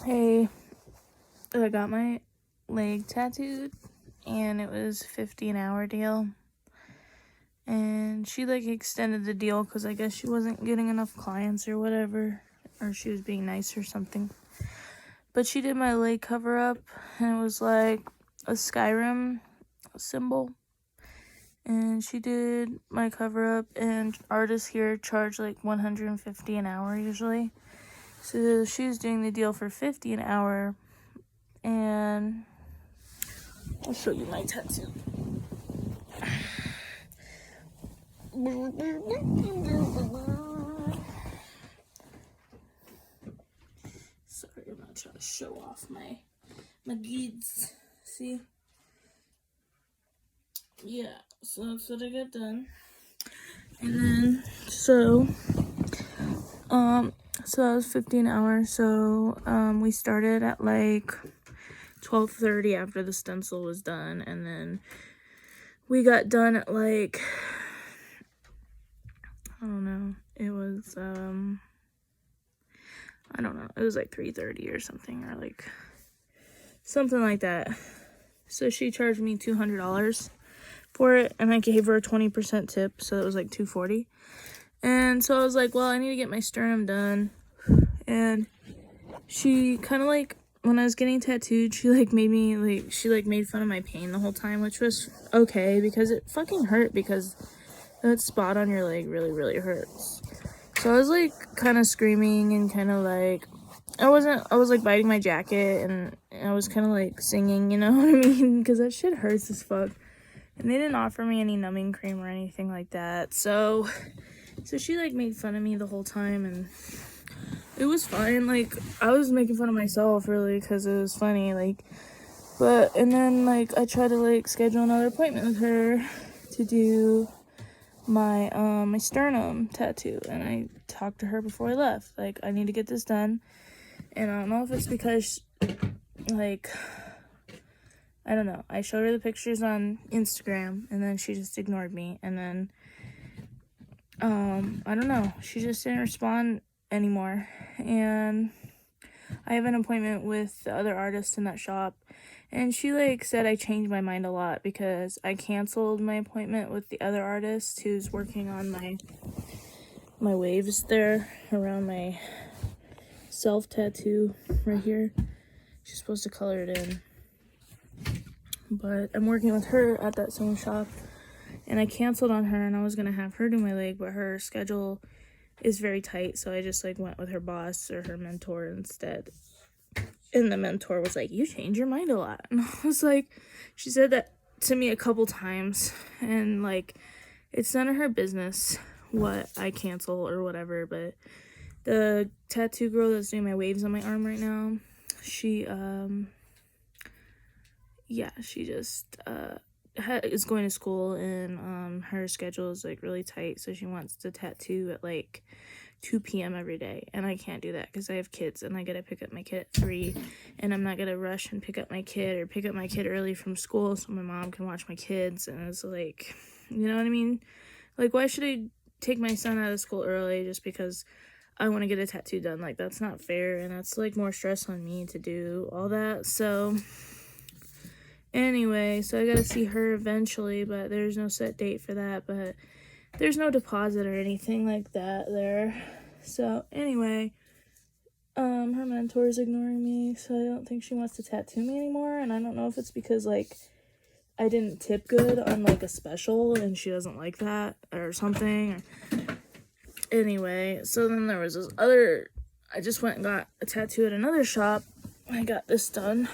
Hey, I got my leg tattooed and it was $50 an hour deal. And she extended the deal because I guess she wasn't getting enough clients or whatever, or she was being nice or something. But she did my leg cover up and it was like a Skyrim symbol. And she did my cover up, and artists here charge like $150 an hour usually. So she was doing the deal for $50 an hour, and I'll show you my tattoo. Sorry, I'm not trying to show off my goods. See? Yeah, so that's what I got done. And then, so that was 15 hours. So, we started at like 12:30 after the stencil was done, and then we got done at like, I don't know, it was, I don't know, it was like 3:30 or something, or like something like that. So she charged me $200 for it, and I gave her a 20% tip, so it was like $240. And so I was like, well, I need to get my sternum done. And she kind of when I was getting tattooed, she made fun of my pain the whole time, which was okay because it fucking hurt, because that spot on your leg really, really hurts. So I was kind of screaming and kind of I was biting my jacket, and I was kind of singing, you know what I mean? Because that shit hurts as fuck. And they didn't offer me any numbing cream or anything like that. So she made fun of me the whole time, and it was fine. I was making fun of myself really because it was funny. And then I tried to schedule another appointment with her to do my my sternum tattoo, and I talked to her before I left. I need to get this done, and I don't know if it's because I don't know. I showed her the pictures on Instagram, and then she just ignored me. And then, I don't know. She just didn't respond anymore. And I have an appointment with the other artist in that shop. And she, said I changed my mind a lot because I canceled my appointment with the other artist who's working on my waves there around my self-tattoo right here. She's supposed to color it in. But I'm working with her at that same shop, and I canceled on her, and I was gonna have her do my leg, but her schedule is very tight, so I just went with her boss or her mentor instead. And the mentor was like, you change your mind a lot. And I was like, she said that to me a couple times, and it's none of her business what I cancel or whatever. But the tattoo girl that's doing my waves on my arm right now, she she just is going to school, and her schedule is really tight, so she wants to tattoo at 2 p.m. every day, and I can't do that because I have kids, and I gotta pick up my kid at 3, and I'm not gonna rush and pick up my kid early from school so my mom can watch my kids. And it's you know what I mean? Why should I take my son out of school early just because I want to get a tattoo done? That's not fair, and that's more stress on me to do all that. So anyway, so I gotta see her eventually, but there's no set date for that, but there's no deposit or anything like that there. So anyway, her mentor's ignoring me, so I don't think she wants to tattoo me anymore, and I don't know if it's because I didn't tip good on a special and she doesn't like that or something. Anyway, so then there was this other, I just went and got a tattoo at another shop. I got this done.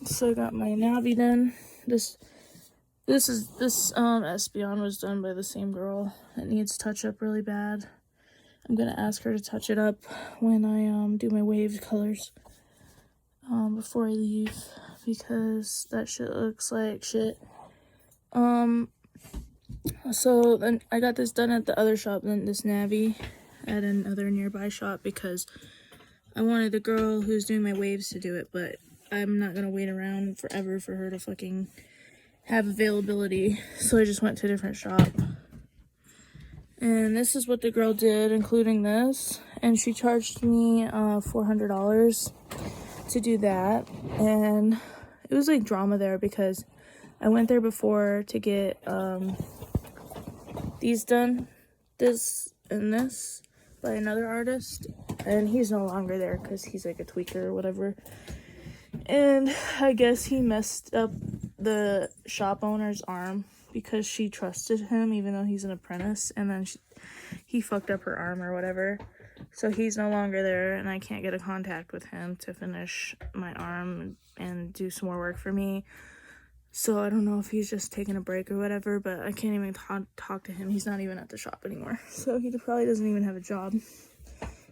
So I got my Navi done. This Espeon was done by the same girl. It needs touch up really bad. I'm gonna ask her to touch it up when I do my wave colors before I leave, because that shit looks like shit. So then I got this done at the other shop, then this Navi at another nearby shop, because I wanted the girl who's doing my waves to do it, but I'm not gonna wait around forever for her to fucking have availability. So I just went to a different shop. And this is what the girl did, including this. And she charged me $400 to do that. And it was like drama there because I went there before to get these done, this and this, by another artist. And he's no longer there because he's like a tweaker or whatever. And I guess he messed up the shop owner's arm because she trusted him even though he's an apprentice, and then he fucked up her arm or whatever. So he's no longer there, and I can't get a contact with him to finish my arm and do some more work for me. So I don't know if he's just taking a break or whatever, but I can't even talk to him. He's not even at the shop anymore. So he probably doesn't even have a job.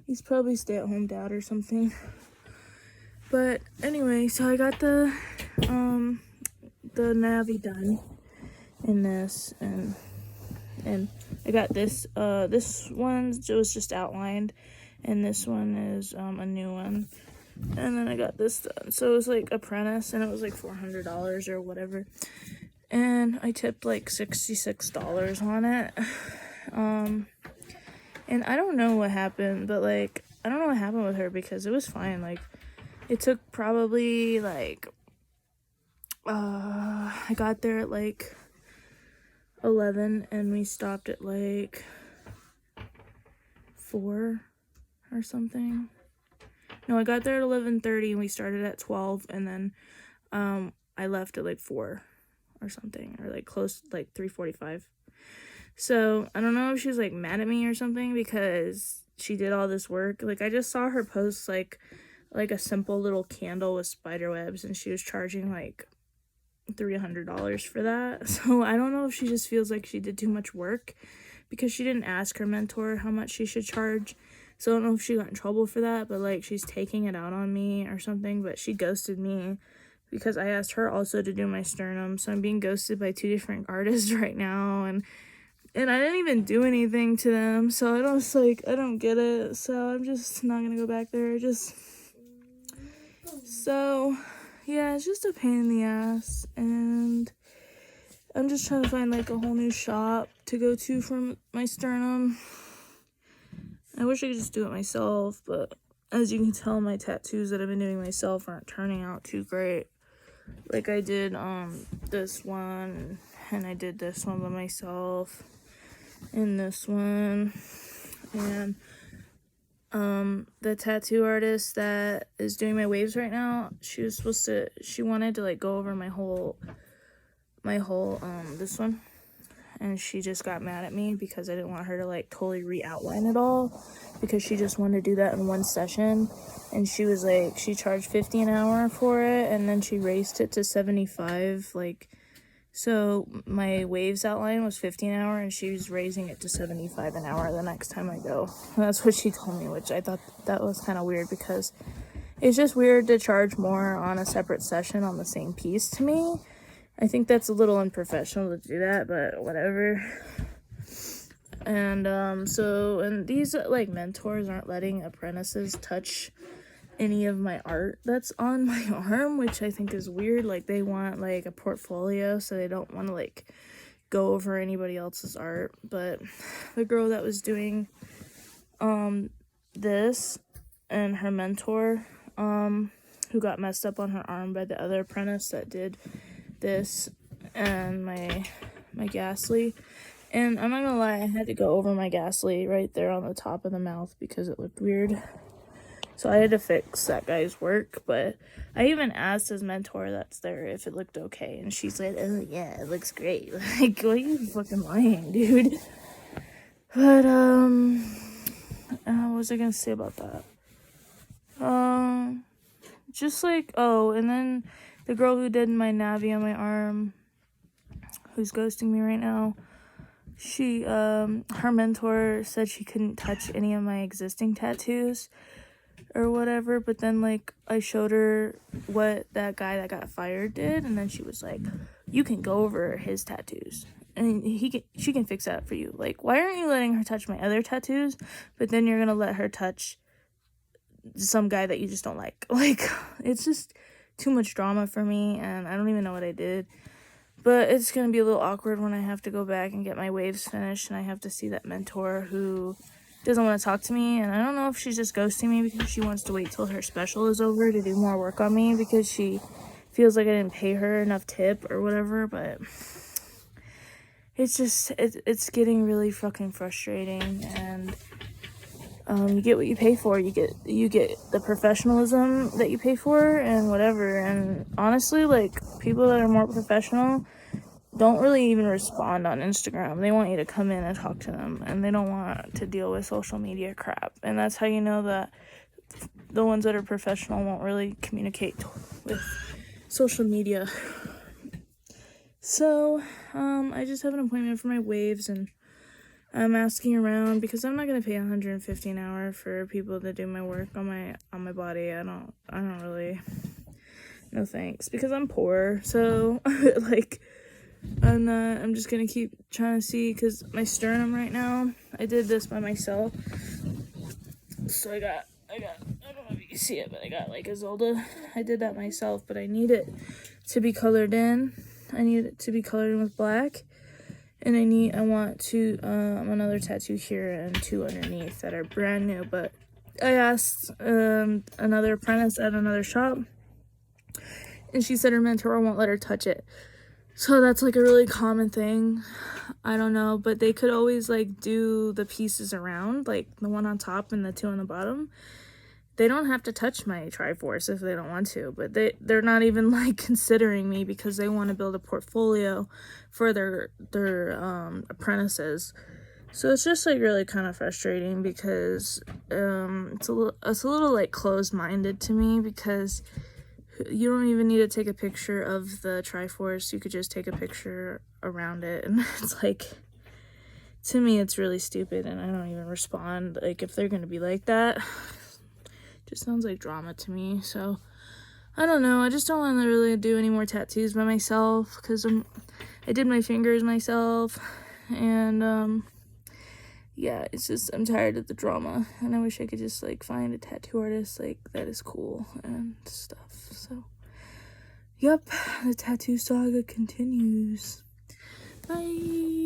He's probably stay-at-home dad or something. But anyway, so I got the Navi done in this, and I got this one was just outlined, and this one is a new one, and then I got this done. So it was like apprentice, and it was like $400 or whatever, and I tipped like $66 on it. And I don't know what happened, but like I don't know what happened with her because it was fine. Like it took probably like I got there at like 11 and we stopped at like 4 or something. No, I got there at 11:30 and we started at 12, and then I left at like 4 or something, or like close, like 3:45. So I don't know if she's like mad at me or something because she did all this work. Like I just saw her post like a simple little candle with spider webs, and she was charging like $300 for that. So I don't know if she just feels like she did too much work because she didn't ask her mentor how much she should charge. So I don't know if she got in trouble for that, but like she's taking it out on me or something. But she ghosted me because I asked her also to do my sternum. So I'm being ghosted by 2 different artists right now, and I didn't even do anything to them. So I don't get it. So I'm just not gonna go back there. So yeah, it's just a pain in the ass, and I'm just trying to find like a whole new shop to go to for my sternum. I wish I could just do it myself, but as you can tell, my tattoos that I've been doing myself aren't turning out too great. Like I did this one, and I did this one by myself, and this one, and the tattoo artist that is doing my waves right now, she wanted to like go over my whole this one, and she just got mad at me because I didn't want her to like totally re-outline it all, because she just wanted to do that in one session. And she was like, she charged $50 an hour for it, and then she raised it to $75. Like, so my waves outline was $50 an hour, and she was raising it to $75 an hour the next time I go. And that's what she told me, which I thought that was kind of weird, because it's just weird to charge more on a separate session on the same piece to me. I think that's a little unprofessional to do that, but whatever. And and these like mentors aren't letting apprentices touch any of my art that's on my arm, which I think is weird. Like they want like a portfolio, so they don't want to like go over anybody else's art. But the girl that was doing this, and her mentor who got messed up on her arm by the other apprentice that did this, and my ghastly. And I'm not gonna lie, I had to go over my ghastly right there on the top of the mouth because it looked weird. So I had to fix that guy's work, but I even asked his mentor that's there if it looked okay, and she said, "Oh yeah, it looks great." Like, what are you fucking lying, dude? But what was I gonna say about that? Just like, oh, and then the girl who did my Navi on my arm, who's ghosting me right now, she, her mentor said she couldn't touch any of my existing tattoos or whatever, but then, like, I showed her what that guy that got fired did, and then she was like, you can go over his tattoos, and she can fix that for you. Like, why aren't you letting her touch my other tattoos, but then you're gonna let her touch some guy that you just don't like? Like, it's just too much drama for me, and I don't even know what I did. But it's going to be a little awkward when I have to go back and get my waves finished, and I have to see that mentor who doesn't want to talk to me. And I don't know if she's just ghosting me because she wants to wait till her special is over to do more work on me because she feels like I didn't pay her enough tip or whatever. But it's just, it's getting really fucking frustrating. And you get what you pay for. You get the professionalism that you pay for and whatever. And honestly, like, people that are more professional don't really even respond on Instagram. They want you to come in and talk to them, and they don't want to deal with social media crap. And that's how you know that the ones that are professional won't really communicate with social media. So, I just have an appointment for my waves, and I'm asking around because I'm not gonna pay $150 an hour for people to do my work on my body. I don't really, no thanks, because I'm poor. So like, I'm just gonna keep trying to see, because my sternum right now, I did this by myself. So I got I don't know if you can see it, but I got like a Zolda. I did that myself, but I need it to be colored in. I need it to be colored in with black. And I want to, another tattoo here and 2 underneath that are brand new. But I asked another apprentice at another shop, and she said her mentor won't let her touch it. So that's like a really common thing. I don't know, but they could always like do the pieces around, like the one on top and the 2 on the bottom. They don't have to touch my Triforce if they don't want to, but they're not even like considering me because they want to build a portfolio for their apprentices. So it's just like really kind of frustrating because it's a little like closed-minded to me, because you don't even need to take a picture of the Triforce. You could just take a picture around it, and it's like, to me, it's really stupid, and I don't even respond. Like, if they're gonna be like that, just sounds like drama to me. So I don't know, I just don't want to really do any more tattoos by myself, because I did my fingers myself, and yeah, it's just, I'm tired of the drama, and I wish I could just like find a tattoo artist like that is cool and stuff. So yep, the tattoo saga continues. Bye.